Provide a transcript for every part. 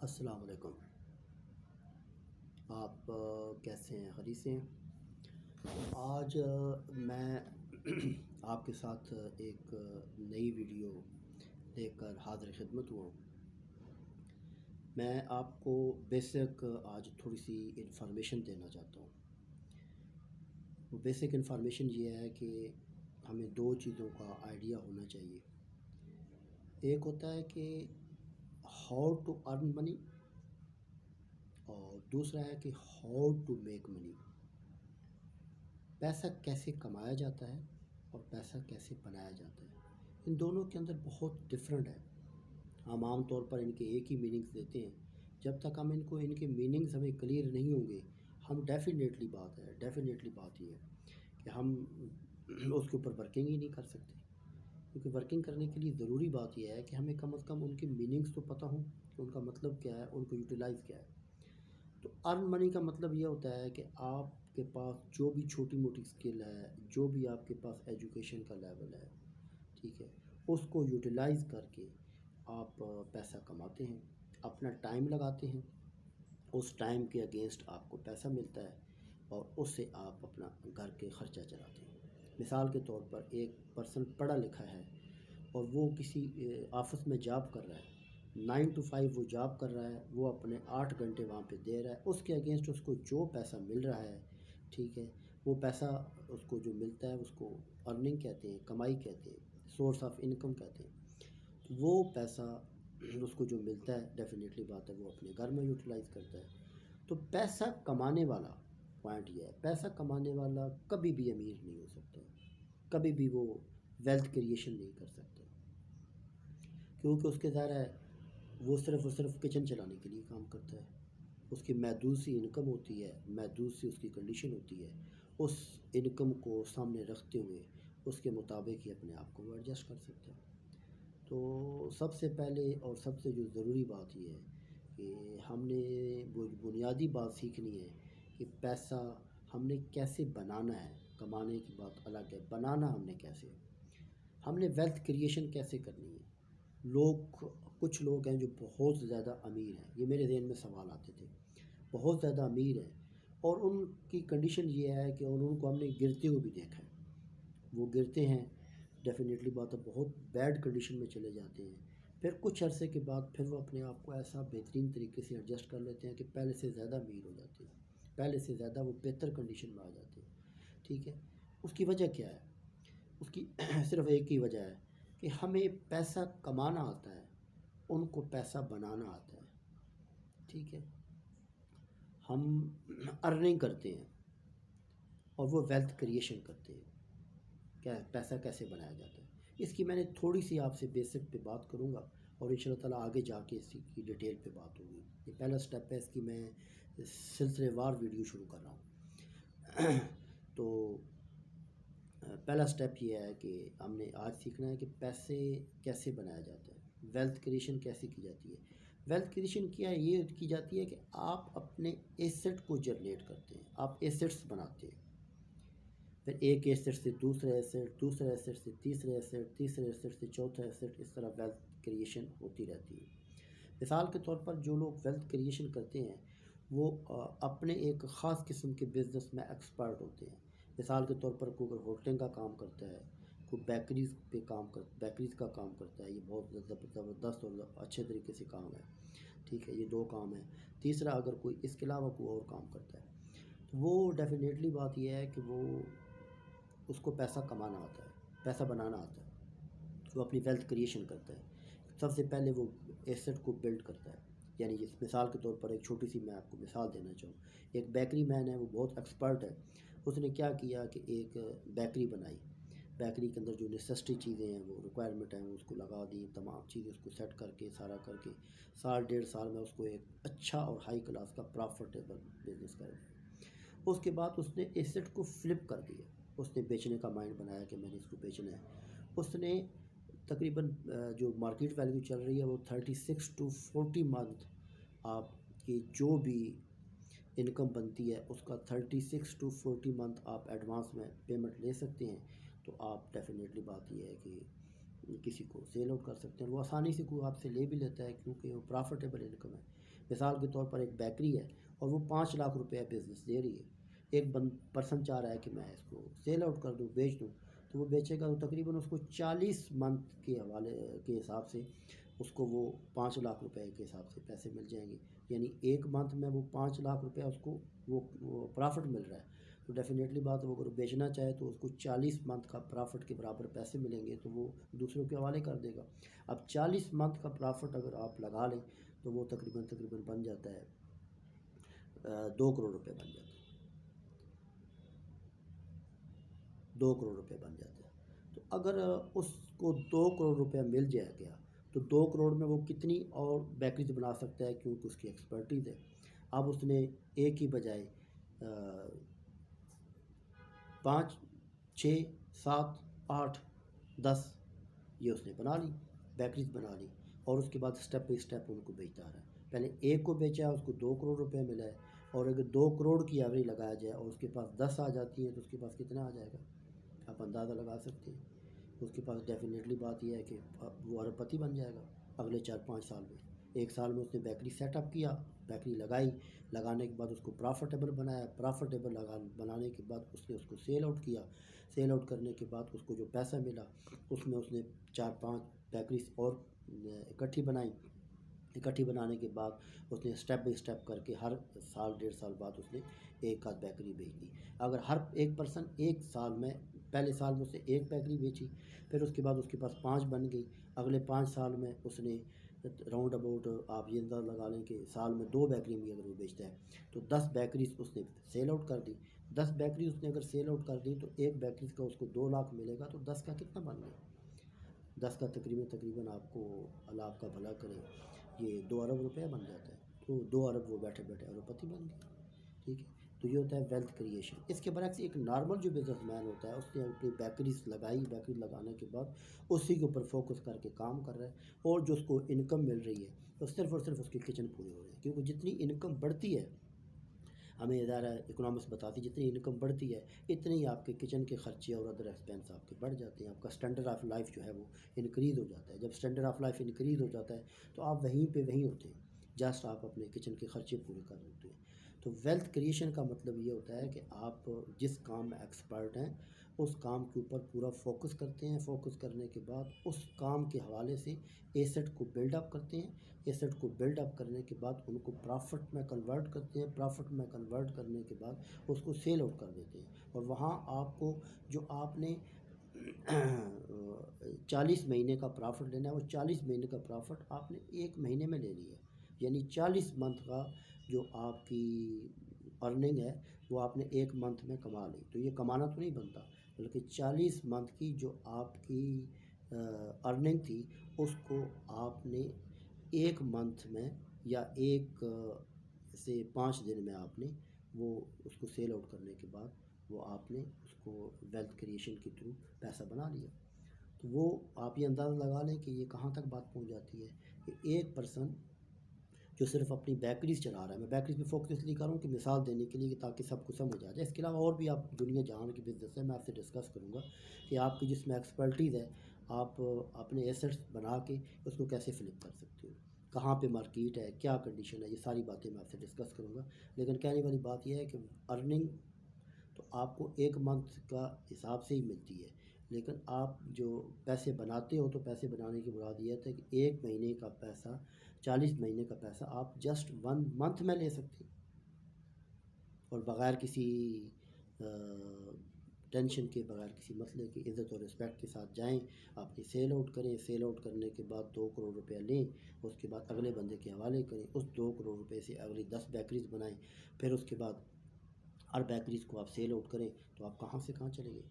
السلام علیکم۔ آپ کیسے ہیں؟ خیریت سے ہیں؟ آج میں آپ کے ساتھ ایک نئی ویڈیو لے کر حاضر خدمت ہوا ہوں۔ میں آپ کو بیسک آج تھوڑی سی انفارمیشن دینا چاہتا ہوں۔ وہ بیسک انفارمیشن یہ ہے کہ ہمیں دو چیزوں کا آئیڈیا ہونا چاہیے۔ ایک ہوتا ہے کہ ہاؤ ٹو ارن منی، اور دوسرا ہے کہ ہاؤ ٹو میک منی۔ پیسہ کیسے کمایا جاتا ہے اور پیسہ کیسے بنایا جاتا ہے، ان دونوں کے اندر بہت ڈفرینٹ ہے۔ ہم عام طور پر ان کے ایک ہی میننگز دیتے ہیں۔ جب تک ہم ان کے میننگز ہمیں کلیئر نہیں ہوں گے، ہم ڈیفینیٹلی بات یہ ہے کہ ہم اس کے اوپر ورکنگ ہی نہیں کر سکتے، کیونکہ ورکنگ کرنے کے لیے ضروری بات یہ ہے کہ ہمیں کم از کم ان کے میننگز تو پتہ ہوں کہ ان کا مطلب کیا ہے، ان کو یوٹیلائز کیا ہے۔ تو ارن منی کا مطلب یہ ہوتا ہے کہ آپ کے پاس جو بھی چھوٹی موٹی سکل ہے، جو بھی آپ کے پاس ایجوکیشن کا لیول ہے، ٹھیک ہے، اس کو یوٹیلائز کر کے آپ پیسہ کماتے ہیں، اپنا ٹائم لگاتے ہیں، اس ٹائم کے اگینسٹ آپ کو پیسہ ملتا ہے اور اس سے آپ اپنا گھر کے خرچہ چلاتے ہیں۔ مثال کے طور پر ایک پرسن پڑھا لکھا ہے اور وہ کسی آفس میں جاب کر رہا ہے، 9 to 5 وہ جاب کر رہا ہے، وہ اپنے 8 گھنٹے وہاں پہ دے رہا ہے، اس کے اگینسٹ اس کو جو پیسہ مل رہا ہے، ٹھیک ہے، وہ پیسہ اس کو جو ملتا ہے اس کو ارننگ کہتے ہیں، کمائی کہتے ہیں، سورس آف انکم کہتے ہیں۔ وہ پیسہ اس کو جو ملتا ہے، ڈیفینیٹلی بات ہے وہ اپنے گھر میں یوٹیلائز کرتا ہے۔ تو پیسہ کمانے والا پوائنٹ یہ ہے، پیسہ کمانے والا کبھی بھی امیر نہیں ہو سکتا، کبھی بھی وہ ویلتھ کریشن نہیں کر سکتا، کیونکہ اس کے ظاہر ہے وہ صرف کچن چلانے کے لیے کام کرتا ہے۔ اس کی محدود سی انکم ہوتی ہے، محدود سی اس کی کنڈیشن ہوتی ہے، اس انکم کو سامنے رکھتے ہوئے اس کے مطابق ہی اپنے آپ کو وہ ایڈجسٹ کر سکتا ہے۔ تو سب سے پہلے اور سب سے جو ضروری بات یہ ہے کہ ہم نے وہ بنیادی بات سیکھنی ہے کہ پیسہ ہم نے کیسے بنانا ہے۔ کمانے کی بات الگ ہے، بنانا ہم نے کیسے، ہم نے ویلتھ کریشن کیسے کرنی ہے۔ کچھ لوگ ہیں جو بہت زیادہ امیر ہیں، یہ میرے ذہن میں سوال آتے تھے، بہت زیادہ امیر ہیں اور ان کی کنڈیشن یہ ہے کہ ان کو ہم نے گرتے ہوئے بھی دیکھا ہے۔ وہ گرتے ہیں، ڈیفینیٹلی بات ہے بہت بیڈ کنڈیشن میں چلے جاتے ہیں، پھر کچھ عرصے کے بعد پھر وہ اپنے آپ کو ایسا بہترین طریقے سے ایڈجسٹ کر لیتے ہیں کہ پہلے سے زیادہ امیر ہو جاتے ہیں، پہلے سے زیادہ وہ بہتر کنڈیشن میں آ جاتے ہیں، ٹھیک ہے۔ اس کی وجہ کیا ہے؟ اس کی صرف ایک ہی وجہ ہے کہ ہمیں پیسہ کمانا آتا ہے، ان کو پیسہ بنانا آتا ہے، ٹھیک ہے۔ ہم ارننگ کرتے ہیں اور وہ ویلتھ کریشن کرتے ہیں، کیا پیسہ کیسے بنایا جاتا ہے، اس کی میں نے تھوڑی سی آپ سے بیسک پہ بات کروں گا اور ان شاء اللہ تعالیٰ آگے جا کے اس کی ڈیٹیل پہ بات ہوگی۔ یہ پہلا سٹیپ ہے، اس کی میں سلسلے وار ویڈیو شروع کر رہا ہوں۔ تو پہلا سٹیپ یہ ہے کہ ہم نے آج سیکھنا ہے کہ پیسے کیسے بنایا جاتا ہے، ویلتھ کریشن کیسے کی جاتی ہے۔ ویلتھ کریشن کیا یہ کی جاتی ہے کہ آپ اپنے ایسٹ کو جنریٹ کرتے ہیں، آپ ایسٹس بناتے ہیں، پھر ایک ایسٹ سے دوسرا ایسٹ، دوسرے ایسٹ سے تیسرے ایسٹ، تیسرے ایسٹ سے چوتھا ایسٹ، اس طرح ویلتھ کریشن ہوتی رہتی ہے۔ مثال کے طور پر جو لوگ ویلتھ کریشن کرتے ہیں وہ اپنے ایک خاص قسم کے بزنس میں ایکسپرٹ ہوتے ہیں۔ مثال کے طور پر کوئی اگر ہوٹلنگ کا کام کرتا ہے، کوئی بیکریز کا کام کرتا ہے، یہ بہت زبردست اور اچھے طریقے سے کام ہے، ٹھیک ہے، یہ دو کام ہیں۔ تیسرا اگر کوئی اس کے علاوہ کوئی اور کام کرتا ہے تو وہ ڈیفینیٹلی بات یہ ہے کہ وہ اس کو پیسہ کمانا آتا ہے، پیسہ بنانا آتا ہے، وہ اپنی ویلتھ کریشن کرتا ہے۔ سب سے پہلے وہ ایسٹ کو بلڈ کرتا ہے، یعنی اس مثال کے طور پر ایک چھوٹی سی میں آپ کو مثال دینا چاہوں، ایک بیکری مین ہے، وہ بہت ایکسپرٹ ہے، اس نے کیا کیا کہ ایک بیکری بنائی، بیکری کے اندر جو نیسیسٹی چیزیں ہیں، وہ ریکوائرمنٹ ہیں، وہ اس کو لگا دی، تمام چیزیں اس کو سیٹ کر کے سارا کر کے سال ڈیڑھ سال میں اس کو ایک اچھا اور ہائی کلاس کا پرافٹیبل بزنس کر دیا۔ اس کے بعد اس نے ایسٹ کو فلپ کر دیا، اس نے بیچنے کا مائنڈ بنایا کہ میں نے اس کو بیچنا ہے۔ اس نے تقریباً جو مارکیٹ ویلیو چل رہی ہے وہ 36 to 40 منتھ آپ کی جو بھی انکم بنتی ہے اس کا 36 to 40 منتھ آپ ایڈوانس میں پیمنٹ لے سکتے ہیں۔ تو آپ ڈیفینیٹلی بات یہ ہے کہ کسی کو سیل آؤٹ کر سکتے ہیں، وہ آسانی سے کوئی آپ سے لے بھی لیتا ہے کیونکہ وہ پرافٹیبل انکم ہے۔ مثال کے طور پر ایک بیکری ہے اور وہ 5 لاکھ روپے بزنس دے رہی ہے، ایک پرسن چاہ رہا ہے کہ میں اس کو سیل آؤٹ کر دوں، بیچ دوں، تو وہ بیچے گا تو تقریباً اس کو 40 منتھ کے حوالے کے حساب سے اس کو وہ 5 لاکھ روپے کے حساب سے پیسے مل جائیں گے، یعنی ایک منتھ میں وہ 5 لاکھ روپے اس کو وہ پرافٹ مل رہا ہے۔ تو ڈیفینیٹلی بات وہ اگر بیچنا چاہے تو اس کو 40 منتھ کا پرافٹ کے برابر پیسے ملیں گے تو وہ دوسروں کے حوالے کر دے گا۔ اب 40 منتھ کا پرافٹ اگر آپ لگا لیں تو وہ تقریباً بن جاتا ہے 2 کروڑ روپے بن جاتا ہے، 2 کروڑ روپے بن جاتے ہیں۔ تو اگر اس کو 2 کروڑ روپے مل جائے گیا تو 2 کروڑ میں وہ کتنی اور بیکریز بنا سکتا ہے، کیونکہ اس کی ایکسپرٹیز ہے۔ اب اس نے ایک ہی بجائے 5 6 7 8 10 یہ اس نے بنا لی، بیکریز بنا لی، اور اس کے بعد اسٹیپ بائی اسٹیپ ان کو بیچتا رہا ہے۔ پہلے ایک کو بیچا، اس کو 2 کروڑ روپے ملا ہے، اور اگر 2 کروڑ کی ایوریج لگایا جائے اور اس کے پاس 10 آ جاتی ہے تو اس کے پاس کتنا آ جائے گا، آپ اندازہ لگا سکتے ہیں۔ اس کے پاس ڈیفینیٹلی بات یہ ہے کہ وہ ارب پتی بن جائے گا اگلے 4 5 سال میں۔ ایک سال میں اس نے بیکری سیٹ اپ کیا، بیکری لگائی، لگانے کے بعد اس کو پرافٹیبل بنایا، پرافٹیبل بنانے کے بعد اس نے اس کو سیل آؤٹ کیا، سیل آؤٹ کرنے کے بعد اس کو جو پیسہ ملا اس میں اس نے 4 5 بیکریز اور اکٹھی بنائی، اکٹھی بنانے کے بعد اس نے اسٹیپ بائی اسٹیپ کر کے ہر سال 1.5 سال بعد اس نے ایک آدھ بیکری بیچ دی۔ اگر ہر ایک پرسن ایک سال میں، پہلے سال میں اس نے ایک بیکری بیچی، پھر اس کے بعد اس کے پاس 5 بن گئی، اگلے 5 سال میں اس نے راؤنڈ اباؤٹ آپ یہ اندازہ لگا لیں کہ سال میں 2 بیکری بھی اگر وہ بیچتا ہے تو 10 بیکریز اس نے سیل آؤٹ کر دی۔ 10 بیکری اس نے اگر سیل آؤٹ کر دی تو ایک بیکریز کا اس کو 2 لاکھ ملے گا، تو 10 کا کتنا بن گیا، 10 کا تقریباً آپ کو اللہ آپ کا بھلا کرے یہ 2 ارب روپے بن جاتا ہے، تو 2 ارب وہ بیٹھے بیٹھے ارب پتی بن گئے، ٹھیک ہے۔ تو یہ ہوتا ہے ویلتھ کریشن۔ اس کے برعکس ایک نارمل جو بزنس مین ہوتا ہے اس نے اپنی بیکریز لگائی، بیکری لگانے کے بعد اسی کے اوپر فوکس کر کے کام کر رہا ہے، اور جو اس کو انکم مل رہی ہے تو صرف اور صرف اس کی کچن پوری ہو رہی ہے، کیونکہ جتنی انکم بڑھتی ہے، ہمیں ادارہ اکنامکس بتاتی ہے جتنی انکم بڑھتی ہے اتنی ہی آپ کے کچن کے خرچے اور ادر ایکسپینس آپ کے بڑھ جاتے ہیں، آپ کا اسٹینڈرڈ آف لائف جو ہے وہ انکریز ہو جاتا ہے۔ جب اسٹینڈرڈ آف لائف انکریز ہو جاتا ہے تو آپ وہیں پہ وہیں ہوتے ہیں، جسٹ آپ اپنے کچن کے خرچے پورے کر ہوتے ہیں۔ تو ویلتھ کریشن کا مطلب یہ ہوتا ہے کہ آپ جس کام میں ایکسپرٹ ہیں اس کام کے اوپر پورا فوکس کرتے ہیں، فوکس کرنے کے بعد اس کام کے حوالے سے ایسٹ کو بلڈ اپ کرتے ہیں، ایسٹ کو بلڈ اپ کرنے کے بعد ان کو پرافٹ میں کنورٹ کرتے ہیں، پرافٹ میں کنورٹ کرنے کے بعد اس کو سیل آؤٹ کر دیتے ہیں، اور وہاں آپ کو جو آپ نے 40 مہینے کا پرافٹ لینا ہے وہ 40 مہینے کا پرافٹ آپ نے ایک مہینے میں لے لیا، یعنی 40 منتھ کا جو آپ کی ارننگ ہے وہ آپ نے ایک منتھ میں کما لی۔ تو یہ کمانا تو نہیں بنتا، بلکہ 40 منتھ کی جو آپ کی ارننگ تھی اس کو آپ نے ایک منتھ میں یا ایک سے 5 دن میں آپ نے وہ اس کو سیل آؤٹ کرنے کے بعد وہ آپ نے اس کو ویلتھ کریشن کے تھرو پیسہ بنا لیا۔ تو وہ آپ یہ اندازہ لگا لیں کہ یہ کہاں تک بات پہنچ جاتی ہے کہ ایک پرسن جو صرف اپنی بیکریز چلا رہا ہے، میں بیکریز پہ فوکس اس لیے کر رہا ہوں کہ مثال دینے کے لیے کہ تاکہ سب کو سمجھ آ جائے، اس کے علاوہ اور بھی آپ دنیا جہان کی بزنس ہے میں آپ سے ڈسکس کروں گا کہ آپ کی جس میں ایکسپرٹیز ہے آپ اپنے ایسٹس بنا کے اس کو کیسے فلپ کر سکتے ہو، کہاں پہ مارکیٹ ہے، کیا کنڈیشن ہے، یہ ساری باتیں میں آپ سے ڈسکس کروں گا۔ لیکن کہنے والی بات یہ ہے کہ ارننگ تو آپ کو ایک منتھ کا حساب سے ہی ملتی ہے، لیکن آپ جو پیسے بناتے ہو تو پیسے بنانے کی مراد یہ ہے کہ ایک مہینے کا پیسہ، 40 مہینے کا پیسہ آپ جسٹ 1 منتھ میں لے سکتے ہیں، اور بغیر کسی ٹینشن کے، بغیر کسی مسئلے کی، عزت اور رسپیکٹ کے ساتھ جائیں، اپنی سیل آؤٹ کریں، سیل آؤٹ کرنے کے بعد 2 کروڑ روپیہ لیں، اس کے بعد اگلے بندے کے حوالے کریں، اس 2 کروڑ روپے سے اگلی 10 بیکریز بنائیں، پھر اس کے بعد ہر بیکریز کو آپ سیل آؤٹ کریں، تو آپ کہاں سے کہاں چلے گئے۔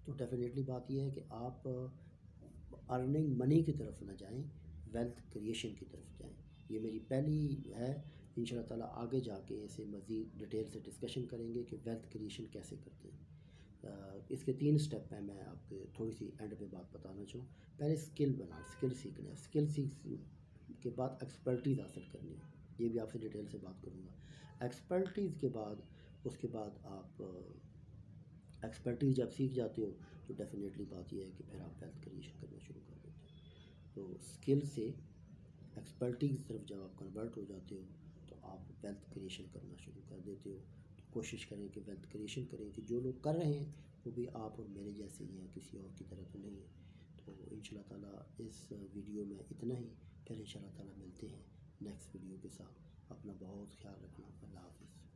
تو ڈیفینیٹلی بات یہ ہے کہ آپ ارننگ منی کی طرف نہ جائیں، ویلتھ کریشن کی طرف جائیں۔ یہ میری پہلی ہے، ان شاء اللہ تعالیٰ آگے جا کے اسے مزید ڈیٹیل سے ڈسکشن کریں گے کہ ویلتھ کریشن کیسے کرتے ہیں۔ اس کے 3 سٹیپ ہیں، میں آپ کے تھوڑی سی اینڈ پہ بات بتانا چاہوں۔ پہلے اسکل بنانا، اسکل سیکھنا ہے، اسکل سیکھ کے بعد ایکسپرٹیز حاصل کرنی ہے، یہ بھی آپ سے ڈیٹیل سے بات کروں گا۔ ایکسپرٹیز کے بعد اس کے بعد آپ ایکسپرٹیز جب سیکھ جاتے ہو تو ڈیفینیٹلی بات یہ ہے کہ پھر آپ ویلتھ کریشن کرنا شروع کر دیتے ہیں۔ تو اسکل سے ایکسپرٹیز طرف جب آپ کنورٹ ہو جاتے ہو آپ ویلتھ کریشن کرنا شروع کر دیتے ہو. تو کوشش کریں کہ ویلتھ کریشن کریں کہ جو لوگ کر رہے ہیں وہ بھی آپ اور میرے جیسے ہی ہیں, کسی اور کی طرح تو نہیں ہے. تو ان شاء اللہ تعالیٰ اس ویڈیو میں اتنا ہی. پھر ان شاء اللہ تعالیٰ ملتے ہیں نیکسٹ ویڈیو کے ساتھ. اپنا بہت خیال رکھنا. اللہ حافظ.